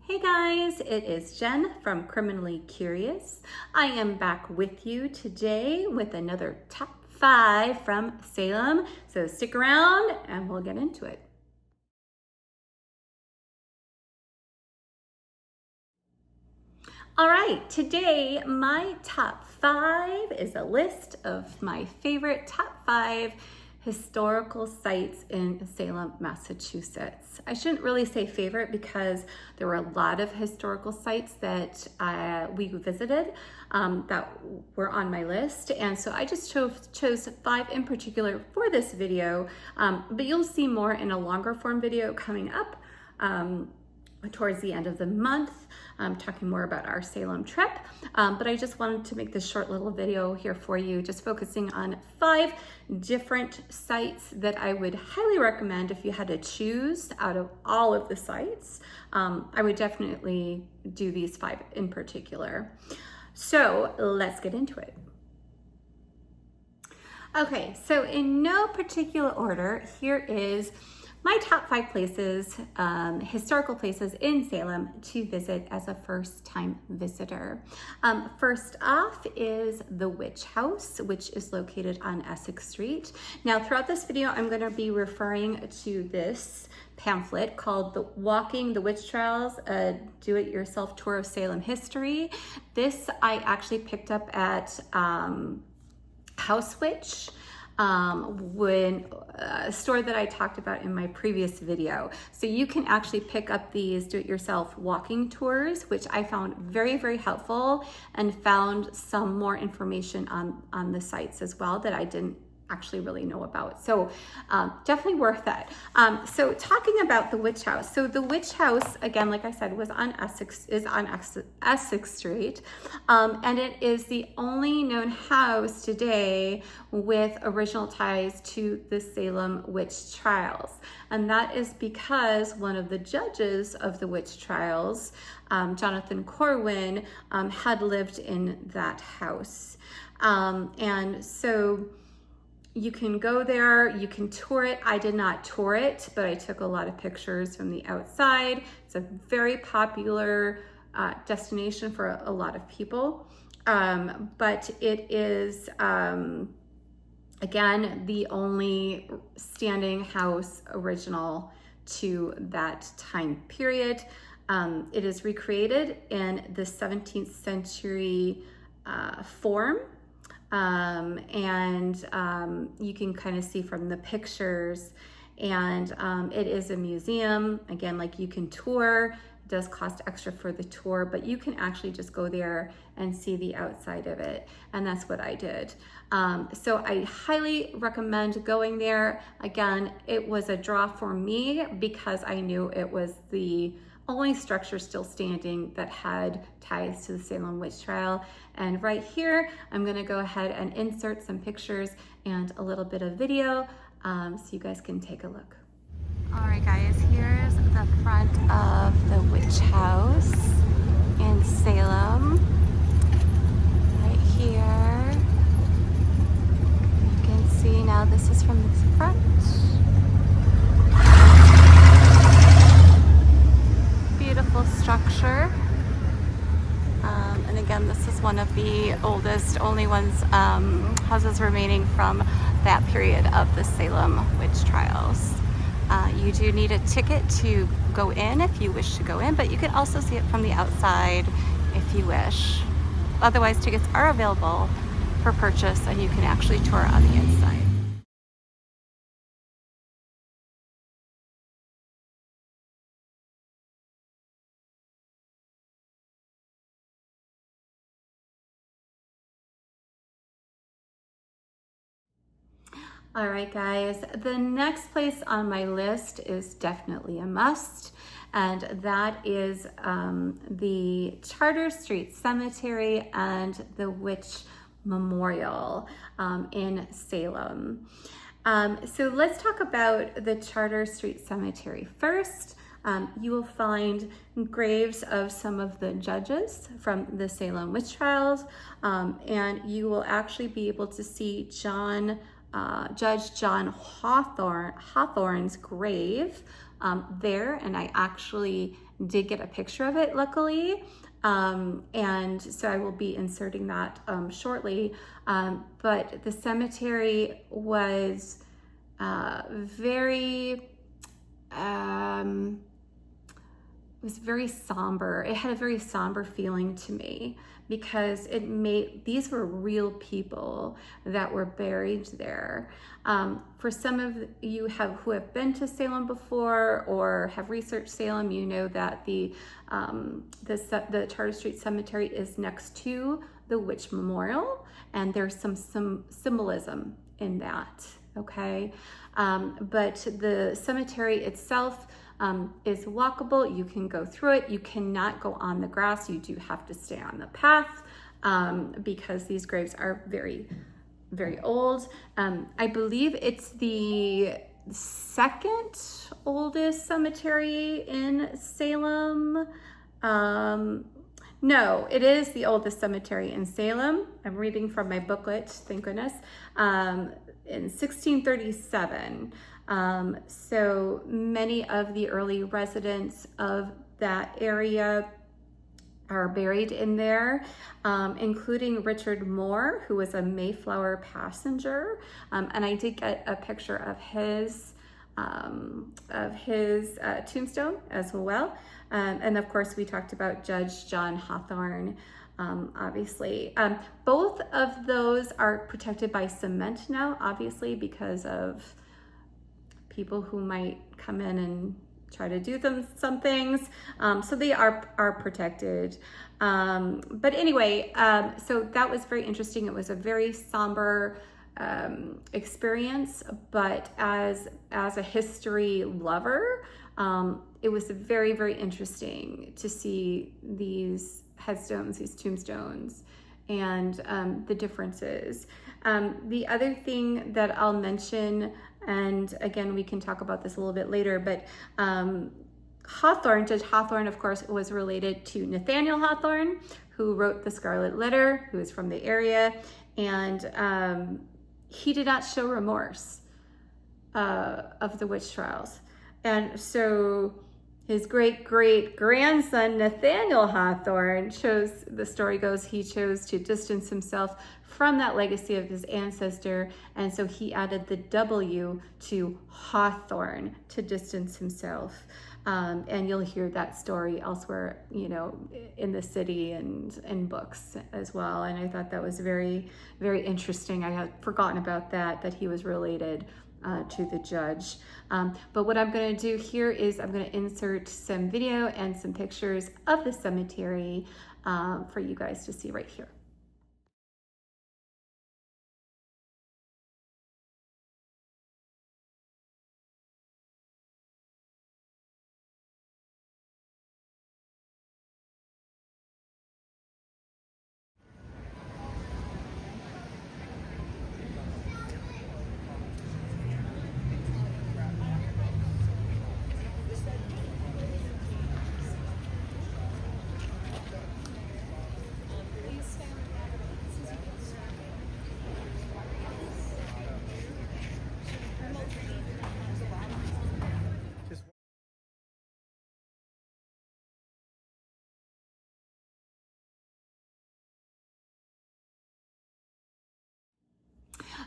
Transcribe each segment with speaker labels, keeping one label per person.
Speaker 1: Hey guys, it is Jen from Criminally Curious. I am back with you today with another top 5 from Salem. So stick around and we'll get into it. All right, today my top 5 is a list of my favorite top 5 historical sites in Salem, Massachusetts. I shouldn't really say favorite because there were a lot of historical sites that we visited that were on my list. And so I just chose 5 in particular for this video, but you'll see more in a longer form video coming up towards the end of the month, talking more about our Salem trip. But I just wanted to make this short little video here for you, just focusing on 5 different sites that I would highly recommend if you had to choose out of all of the sites. I would definitely do these 5 in particular. So let's get into it. Okay, so in no particular order, here is my top 5 places, historical places in Salem to visit as a first-time visitor. First off is the Witch House, which is located on Essex Street. Now, throughout this video, I'm going to be referring to this pamphlet called Walking the Witch Trials, a Do-It-Yourself Tour of Salem History. This I actually picked up at House Witch, a store that I talked about in my previous video. So you can actually pick up these do-it-yourself walking tours, which I found very, very helpful, and found some more information on the sites as well that I didn't actually really know about. So definitely worth it. So talking about the Witch House. So the Witch House, again, like I said, is on Essex Street. And it is the only known house today with original ties to the Salem witch trials. And that is because one of the judges of the witch trials, Jonathan Corwin, had lived in that house. And so you can go there, you can tour it. I did not tour it, but I took a lot of pictures from the outside. It's a very popular destination for a lot of people. But it is, again, the only standing house original to that time period. It is recreated in the 17th century form. You can kind of see from the pictures, and it is a museum. Again, like, you can tour. It does cost extra for the tour, but you can actually just go there and see the outside of it, and that's what I did. So I highly recommend going there. Again, it was a draw for me because I knew it was the only structure still standing that had ties to the Salem witch trial. And right here, I'm gonna go ahead and insert some pictures and a little bit of video so you guys can take a look. All right, guys, here's the front of the witch house in Salem. Right here. You can see now this is from the front. Beautiful structure. And again, this is one of the oldest, only houses remaining from that period of the Salem witch trials. You do need a ticket to go in if you wish to go in, but you can also see it from the outside if you wish. Otherwise, tickets are available for purchase, and you can actually tour on the inside. All right, guys, the next place on my list is definitely a must, and that is the Charter Street Cemetery and the Witch Memorial in Salem. So let's talk about the Charter Street Cemetery first. You will find graves of some of the judges from the Salem witch trials, and you will actually be able to see Judge John Hawthorne's grave there, and I actually did get a picture of it, luckily. And so I will be inserting that shortly. But the cemetery was very somber. It had a very somber feeling to me because these were real people that were buried there. For some of you who have been to Salem before or have researched Salem, you know that the Charter Street Cemetery is next to the Witch Memorial, and there's some symbolism in that, okay? But the cemetery itself is walkable. You can go through it. You cannot go on the grass. You do have to stay on the path because these graves are very, very old. I believe it's the second oldest cemetery in Salem. No, it is the oldest cemetery in Salem. I'm reading from my booklet, thank goodness, in 1637. So many of the early residents of that area are buried in there, including Richard Moore, who was a Mayflower passenger. And I did get a picture of his tombstone as well. And of course, we talked about Judge John Hawthorne, obviously. Both of those are protected by cement now, obviously, because of people who might come in and try to do some things. So they are protected. But anyway, so that was very interesting. It was a very somber experience, but as a history lover, it was very, very interesting to see these headstones, these tombstones, and the differences. The other thing that I'll mention, and again, we can talk about this a little bit later, but Judge Hawthorne, of course, was related to Nathaniel Hawthorne, who wrote the Scarlet Letter, who is from the area, and he did not show remorse of the witch trials. And so his great-great-grandson, Nathaniel Hawthorne, the story goes, he chose to distance himself from that legacy of his ancestor, and so he added the W to Hawthorne to distance himself. And you'll hear that story elsewhere, in the city and in books as well. And I thought that was very, very interesting. I had forgotten about that he was related to the judge. But what I'm going to do here is I'm going to insert some video and some pictures of the cemetery for you guys to see right here.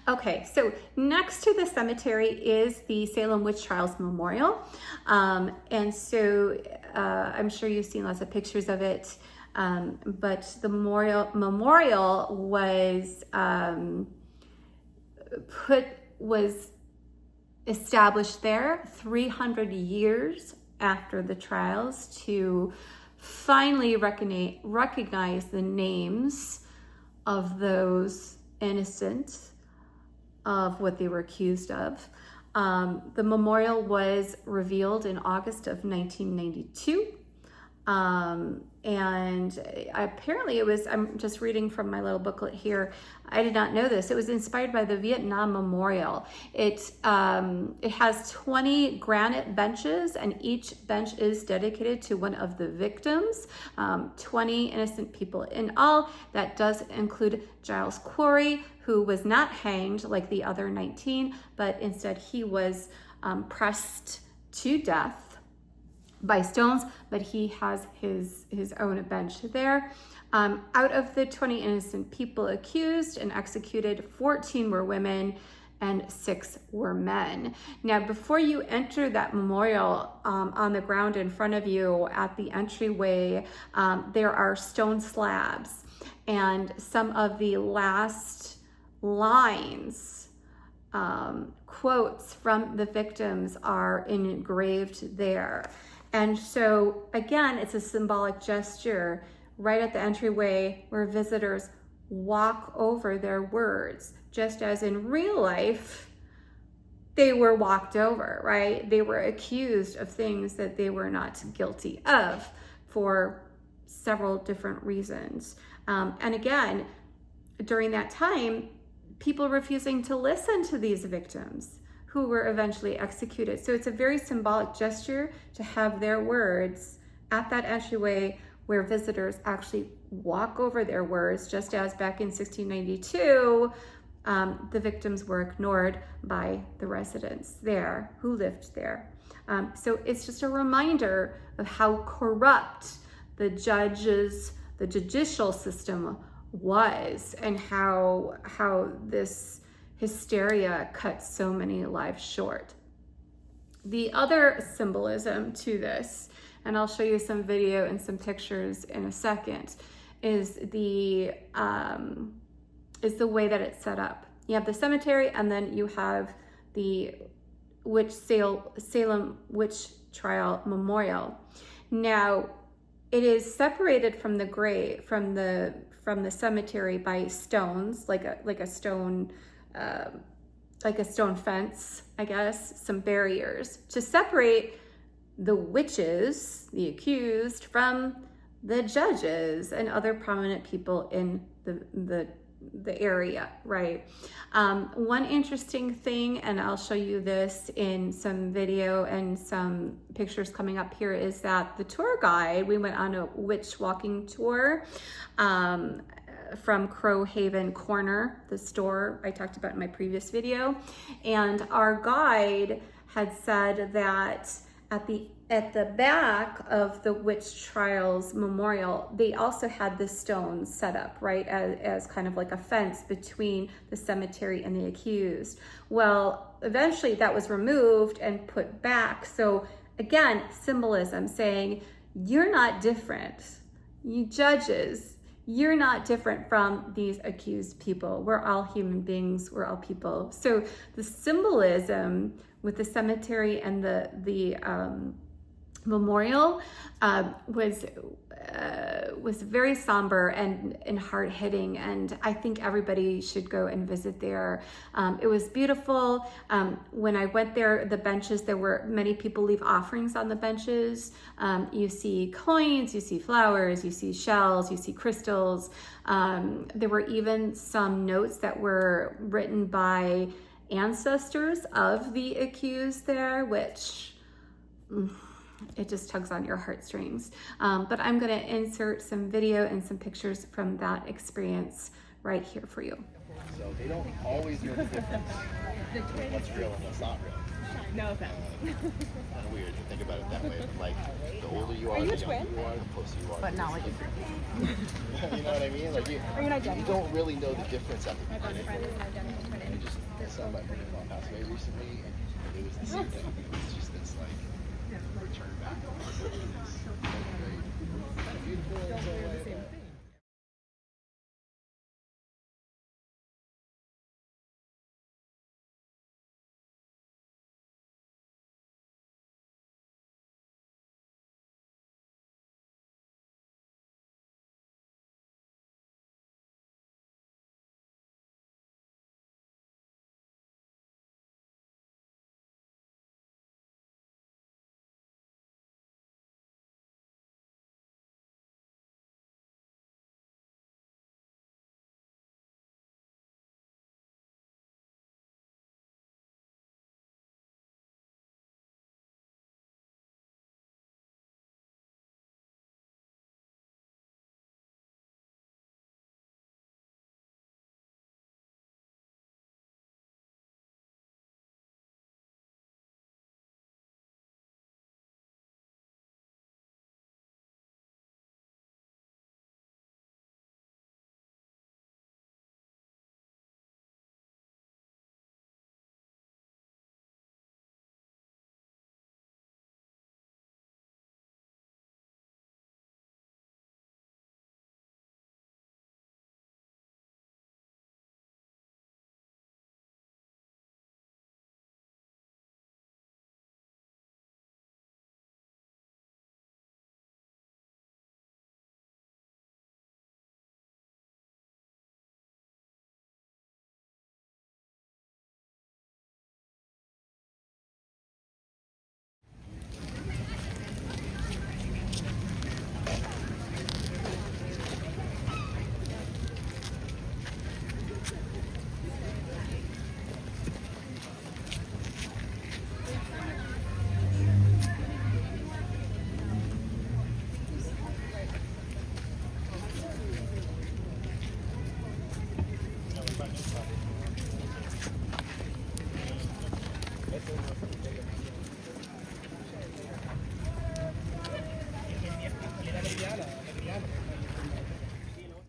Speaker 1: Okay, so next to the cemetery is the Salem Witch Trials Memorial. And so I'm sure you've seen lots of pictures of it, but the memorial was established there 300 years after the trials to finally recognize the names of those innocent of what they were accused of. The memorial was revealed in August of 1992. And apparently it was, I'm just reading from my little booklet here, I did not know this, it was inspired by the Vietnam Memorial. It has 20 granite benches, and each bench is dedicated to one of the victims, 20 innocent people in all. That does include Giles Corey, who was not hanged like the other 19, but instead he was pressed to death by stones, but he has his own bench there. Out of the 20 innocent people accused and executed, 14 were women and 6 were men. Now, before you enter that memorial, on the ground in front of you at the entryway, there are stone slabs, and some of the last lines, quotes from the victims are engraved there. And so again, it's a symbolic gesture right at the entryway where visitors walk over their words, just as in real life, they were walked over, right? They were accused of things that they were not guilty of for several different reasons. And again, during that time, people refusing to listen to these victims who were eventually executed. So it's a very symbolic gesture to have their words at that entryway where visitors actually walk over their words, just as back in 1692, the victims were ignored by the residents there who lived there. So it's just a reminder of how corrupt the judicial system was, and how this hysteria cut so many lives short. The other symbolism to this, and I'll show you some video and some pictures in a second, is the way that it's set up. You have the cemetery, and then you have the Salem witch trial memorial. Now, it is separated from the grave, from the cemetery by stones, like a stone fence, I guess, some barriers to separate the witches, the accused, from the judges and other prominent people in the area, right? One interesting thing, and I'll show you this in some video and some pictures coming up here, is that the tour guide, we went on a witch walking tour from Crow Haven Corner, the store I talked about in my previous video, and our guide had said that at the back of the witch trials memorial, they also had the stones set up, right, as kind of like a fence between the cemetery and the accused. Well, eventually that was removed and put back. So again, symbolism saying, you're not different. You judges, you're not different from these accused people. We're all human beings, we're all people. So the symbolism with the cemetery and the memorial was very somber and hard hitting, and I think everybody should go and visit there. It was beautiful. When I went there, the benches, there were many people leave offerings on the benches. You see coins, you see flowers, you see shells, you see crystals. There were even some notes that were written by ancestors of the accused there, which it just tugs on your heartstrings. But I'm gonna insert some video and some pictures from that experience right here for you.
Speaker 2: So they don't always know the difference. What's real and what's not real.
Speaker 3: No offense.
Speaker 2: Kind of weird to think about it that way, but like the older you are, the younger you are, the closer you are.
Speaker 3: But not like a
Speaker 2: You know what I mean? Like you don't really know the difference at the beginning. And just some my friend passed away recently, and it was the same thing. It's just this like return back. It's very beautiful.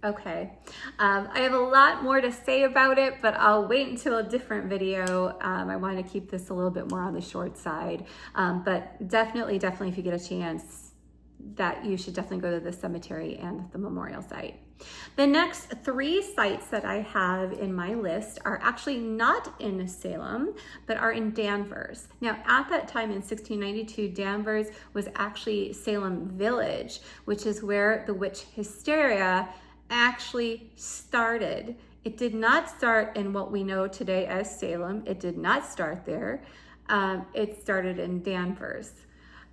Speaker 1: Okay, I have a lot more to say about it, but I'll wait until a different video. I want to keep this a little bit more on the short side, but definitely if you get a chance, that you should definitely go to the cemetery and the memorial site. The next 3 sites that I have in my list are actually not in Salem, but are in Danvers. Now, at that time in 1692, Danvers was actually Salem Village, which is where the witch hysteria actually started. It did not start in what we know today as Salem. It did not start there. It started in Danvers.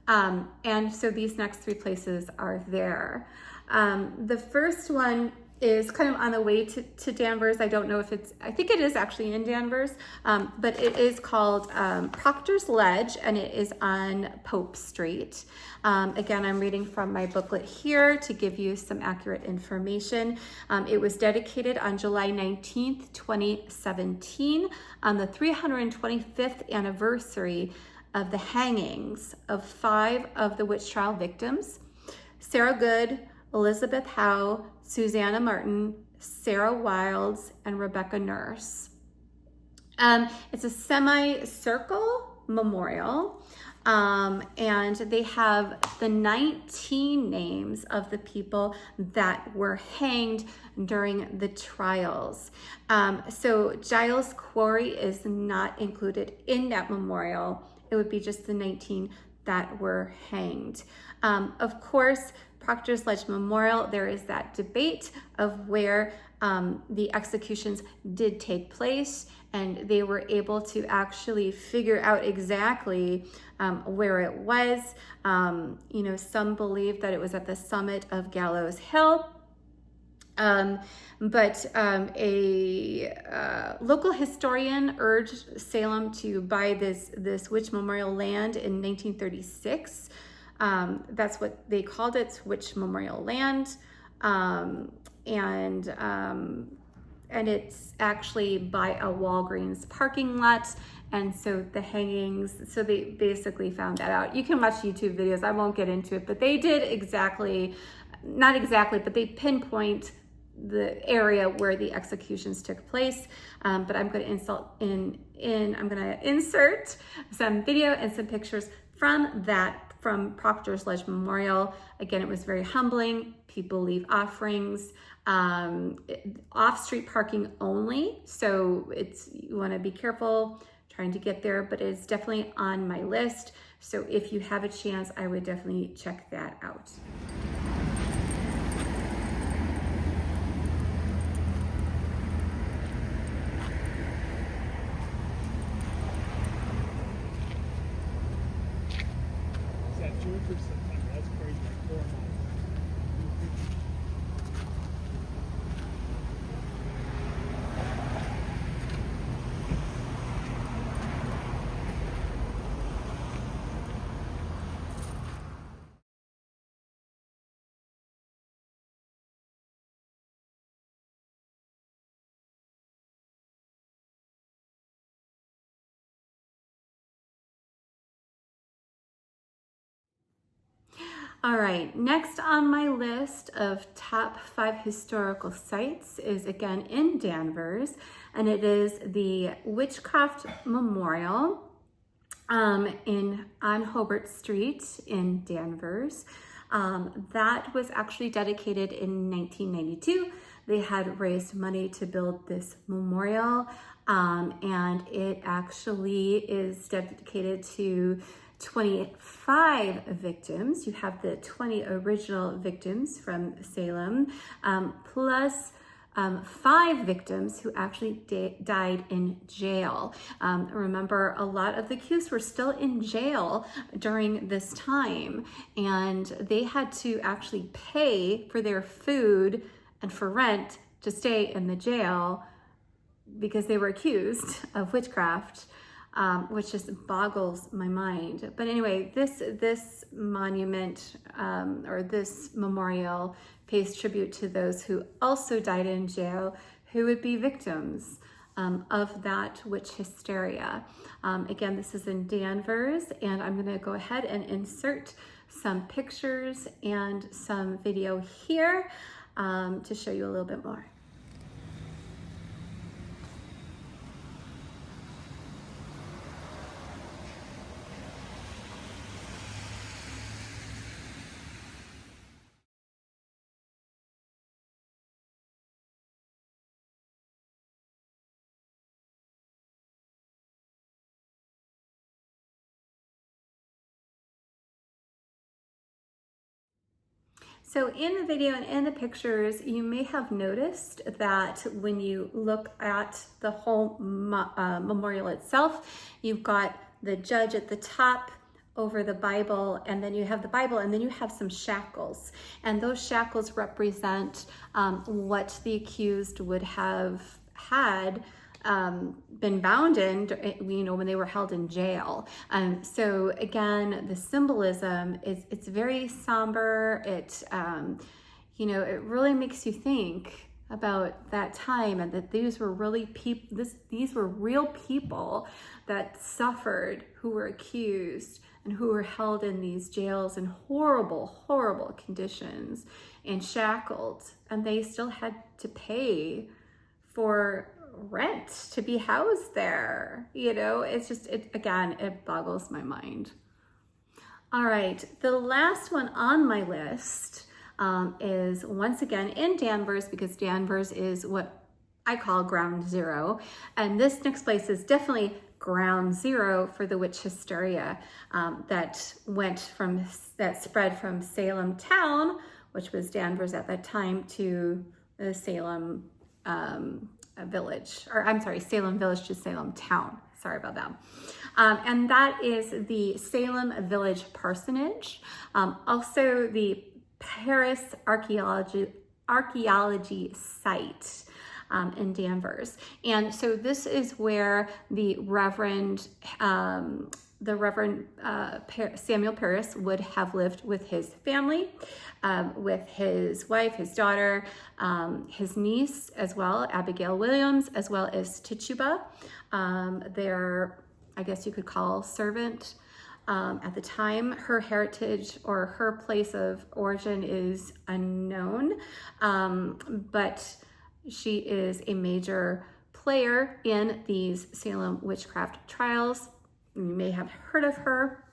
Speaker 1: And so these next 3 places are there. The first one is kind of on the way to Danvers. I don't know if I think it is actually in Danvers, but it is called Proctor's Ledge, and it is on Pope Street. Again, I'm reading from my booklet here to give you some accurate information. It was dedicated on July 19th, 2017, on the 325th anniversary of the hangings of 5 of the witch trial victims: Sarah Good, Elizabeth Howe, Susanna Martin, Sarah Wilds, and Rebecca Nurse. It's a semicircle memorial, and they have the 19 names of the people that were hanged during the trials. So Giles Quarry is not included in that memorial. It would be just the 19 that were hanged. Of course, Proctor's Ledge Memorial, there is that debate of where the executions did take place, and they were able to actually figure out exactly where it was. You know, some believe that it was at the summit of Gallows Hill. But a local historian urged Salem to buy this witch memorial land in 1936. That's what they called it, Witch Memorial Land. And it's actually by a Walgreens parking lot. And so the hangings, so they basically found that out. You can watch YouTube videos, I won't get into it, but they did not exactly, but they pinpoint the area where the executions took place. But I'm going to insert some video and some pictures from Proctor's Ledge Memorial. Again, it was very humbling. People leave offerings, off-street parking only. So you want to be careful trying to get there, but it's definitely on my list. So if you have a chance, I would definitely check that out.
Speaker 3: That's crazy, like 4 months.
Speaker 1: All right, next on my list of top 5 historical sites is again in Danvers, and it is the Witchcraft Memorial on Hobart Street in Danvers. That was actually dedicated in 1992. They had raised money to build this memorial, and it actually is dedicated to 25 victims. You have the 20 original victims from Salem, plus 5 victims who actually died in jail. Remember, a lot of the accused were still in jail during this time, and they had to actually pay for their food and for rent to stay in the jail because they were accused of witchcraft. Which just boggles my mind. But anyway, this monument or this memorial pays tribute to those who also died in jail, who would be victims of that witch hysteria. Again, this is in Danvers, and I'm going to go ahead and insert some pictures and some video here. to show you a little bit more. So in the video and in the pictures, you may have noticed that when you look at the whole memorial itself, you've got the judge at the top over the Bible, and then you have the Bible, and then you have some shackles. And those shackles represent what the accused would have had been bound in, when they were held in jail. So again, the symbolism it's very somber. It really makes you think about that time, and that these were really these were real people that suffered, who were accused and who were held in these jails in horrible conditions and shackled, and they still had to pay for rent to be housed there. It's just, it boggles my mind. All right, the last one on my list is once again in Danvers, because Danvers is what I call ground zero, and this next place is definitely ground zero for the witch hysteria that spread from Salem town, which was Danvers at that time, to the Salem Salem village to Salem town. Sorry about that. And that is the Salem Village Parsonage, also the Paris archaeology site in Danvers. And so this is where the Reverend Samuel Paris would have lived with his family, with his wife, his daughter, his niece as well, Abigail Williams, as well as Tituba, their, I guess you could call, servant. At the time, her heritage or her place of origin is unknown, but she is a major player in these Salem witchcraft trials. You may have heard of her,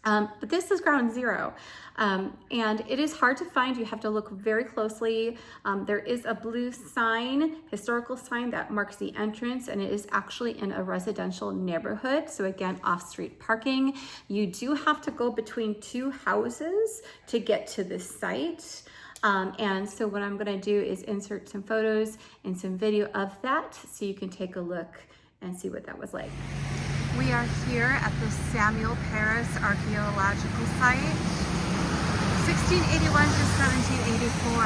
Speaker 1: but this is ground zero, and it is hard to find. You have to look very closely. There is a blue sign, historical sign, that marks the entrance, and it is actually in a residential neighborhood. So again, off-street parking. You do have to go between two houses to get to this site. And so what I'm going to do is insert some photos and some video of that so you can take a look and see what that was like. We are here at the Samuel Paris archaeological site, 1681 to 1784.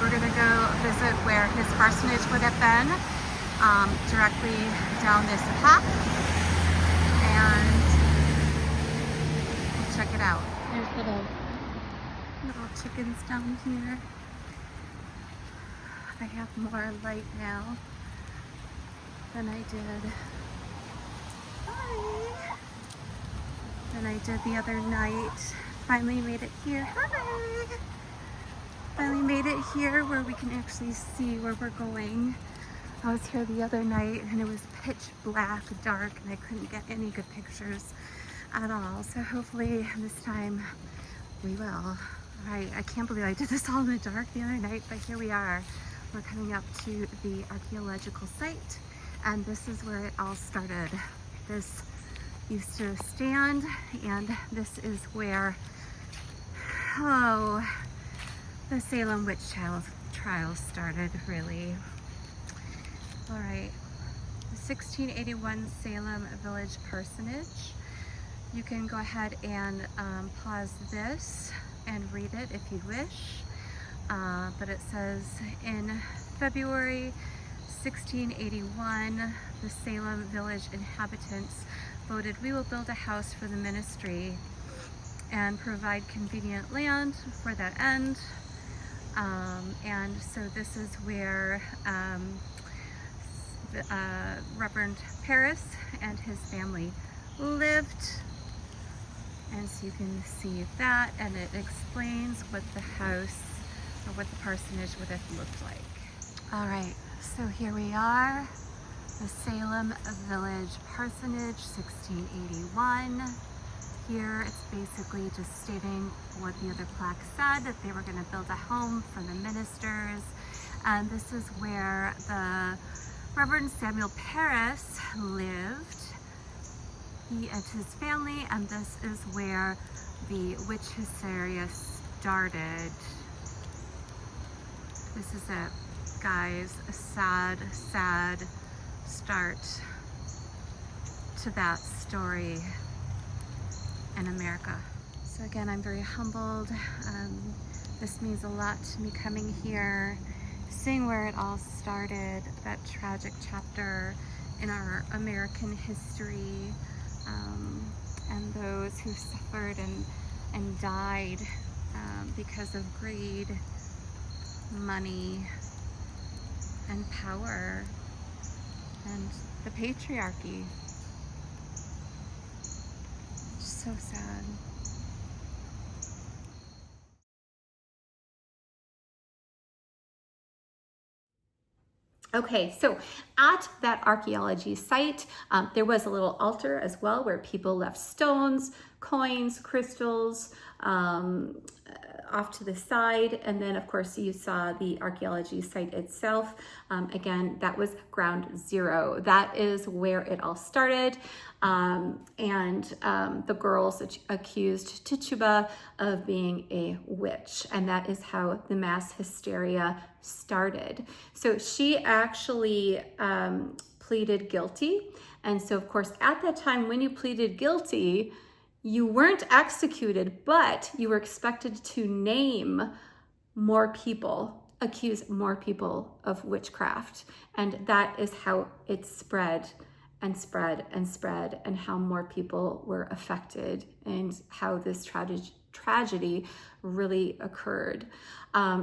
Speaker 1: We're going to go visit where his parsonage would have been, directly down this path, and we'll check it out. There's little chickens down here. I have more light now than I did the other night. Finally made it here. Hi! Finally made it here where we can actually see where we're going. I was here the other night and it was pitch black, dark, and I couldn't get any good pictures at all. So hopefully this time we will. I can't believe I did this all in the dark the other night, but here we are. We're coming up to the archaeological site, and this is where it all started. This used to stand, and this is where, the Salem witch trials started, really. All right, the 1681 Salem Village Parsonage. You can go ahead and pause this and read it if you wish, but it says, in February 1681, the Salem village inhabitants voted, "We will build a house for the ministry and provide convenient land for that end." And so this is where Reverend Paris and his family lived. And so you can see that, and it explains what the house or what the parsonage would have looked like. All right, so here we are, the Salem Village Parsonage, 1681. Here it's basically just stating what the other plaque said, that they were going to build a home for the ministers. And this is where the Reverend Samuel Paris lived, he and his family, and this is where the witch hysteria started. This is it, guys, a sad, sad start to that story in America. So again, I'm very humbled. This means a lot to me coming here, seeing where it all started, that tragic chapter in our American history, and those who suffered and died because of greed, money, and power, and the patriarchy. So sad. Okay, so at that archaeology site, there was a little altar as well where people left stones, coins, crystals off to the side. And then of course you saw the archaeology site itself. Again, that was ground zero. That is where it all started. The girls accused Tituba of being a witch, and that is how the mass hysteria started. So she actually pleaded guilty. And so of course at that time when you pleaded guilty, you weren't executed, but you were expected to name more people, accuse more people of witchcraft. And that is how it spread and spread and spread, and how more people were affected, and how this tragedy really occurred.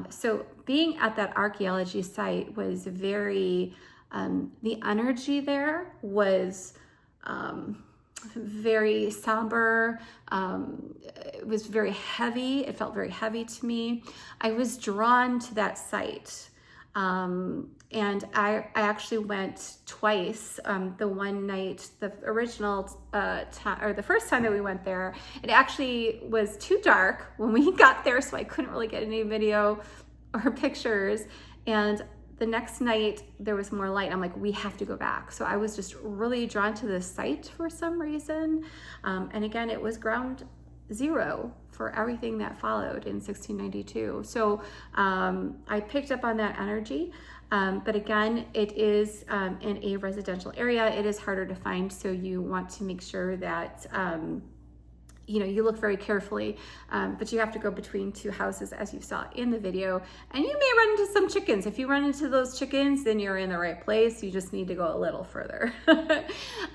Speaker 1: So being at that archaeology site was very, the energy there was very somber. It was very heavy. It felt very heavy to me. I was drawn to that site. And I actually went twice. The one night, the original time, or the first time that we went there, it actually was too dark when we got there, so I couldn't really get any video or pictures. And the next night there was more light. I'm like, we have to go back. So I was just really drawn to this site for some reason. And again, it was ground zero for everything that followed in 1692. So I picked up on that energy. But again, it is in a residential area. It is harder to find. So you want to make sure that you look very carefully, but you have to go between two houses as you saw in the video, and you may run into some chickens. If you run into those chickens, then you're in the right place. You just need to go a little further.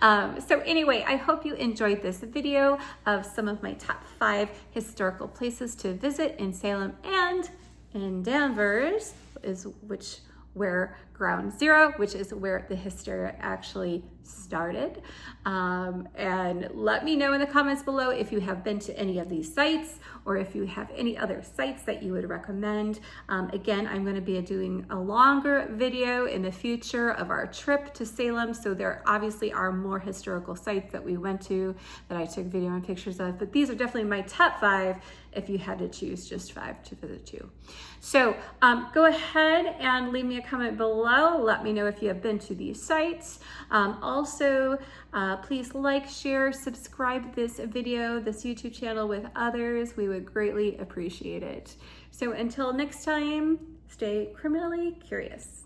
Speaker 1: So anyway, I hope you enjoyed this video of some of my top 5 historical places to visit in Salem and in Danvers, where ground zero, which is where the hysteria actually started. And let me know in the comments below if you have been to any of these sites, or if you have any other sites that you would recommend. Again, I'm going to be doing a longer video in the future of our trip to Salem. So there obviously are more historical sites that we went to that I took video and pictures of, but these are definitely my top 5 if you had to choose just 5 to visit to. So go ahead and leave me a comment below. Let me know if you have been to these sites. Also, please like, share, subscribe this video, this YouTube channel with others. We would greatly appreciate it. So until next time, stay criminally curious.